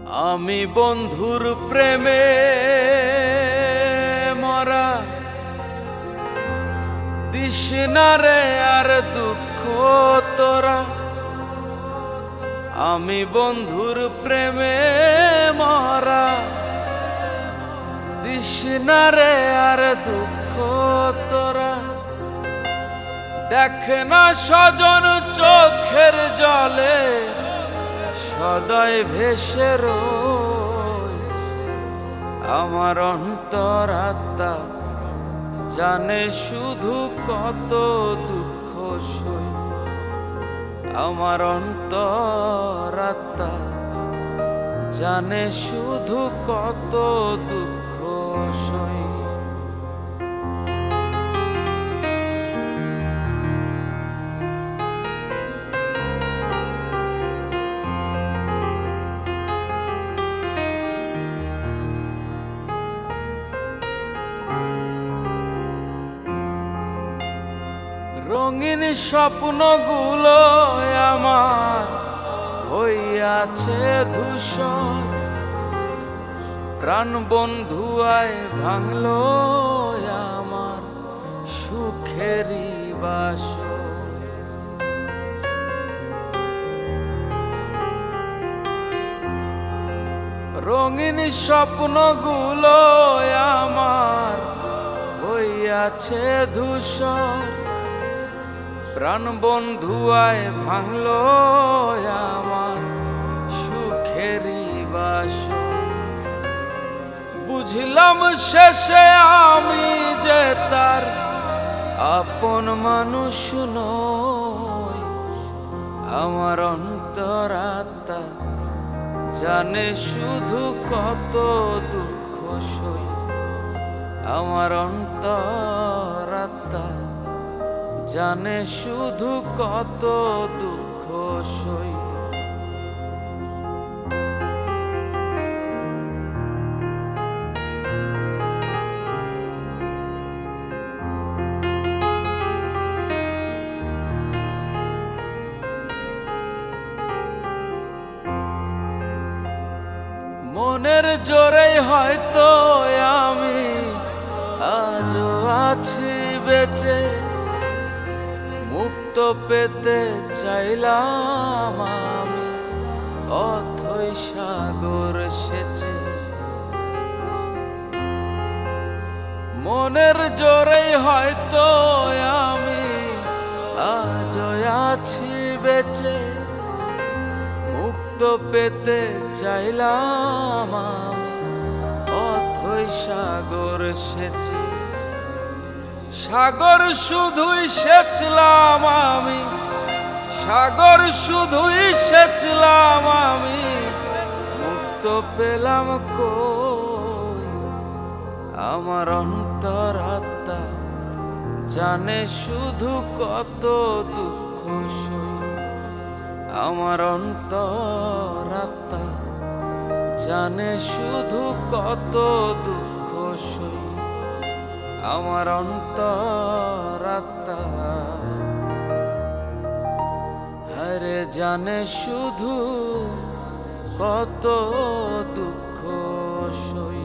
আমি বন্ধুর প্রেমে মরা, দিস না রে আর দুঃখ তোরা। আমি বন্ধুর প্রেমে মরা, দিস না রে আর দুঃখ তোরা। দেখ না স্বজন চোখের জলে সদয় ভেসে রোজ। আমার অন্তরাত্মা জানে শুধু কত দুঃখ সই। আমার অন্তরাত্মা জানে শুধু কত দুঃখ সই। রঙিন স্বপ্নগুলো আমার হইয়াছে ধূসর। প্রাণ বন্ধুয়ায় ভাঙলো আমার সুখেরই বাসর। রঙিন স্বপ্নগুলো আমার হইয়াছে ধূসর। প্রাণ বন্ধুয়ায় ভাঙলো আমার সুখেরই বাসর। বুঝলাম শেষে আমি যে তার আপন মানুষ নই। আমার অন্তরাত্মা জানে শুধু কত দুঃখ সই। আমার অন্তরাত্মা জানে শুধু কত দুঃখ সই। মনের জোরেই হয়তো আমি আজও আছি বেঁচে। মুক্ত পেতে চাইলাম আমি অথই সাগর সেচে। মনের জোরেই হয়তো আমি আজও আছি বেঁচে। মুক্ত পেতে চাইলাম আমি অথই সাগর সেচে। সাগর শুধুই সেচলাম আমি, সাগর শুধুই সেচলাম আমি, মুক্ত পেলাম কই। আমার অন্তরাত্মা জানে শুধু কত দুঃখ সই। আমার অন্তরাত্মা জানে শুধু কত দুঃখ সই। আমার অন্তরাত্মা হারে জানে শুধু কত দুঃখ সই।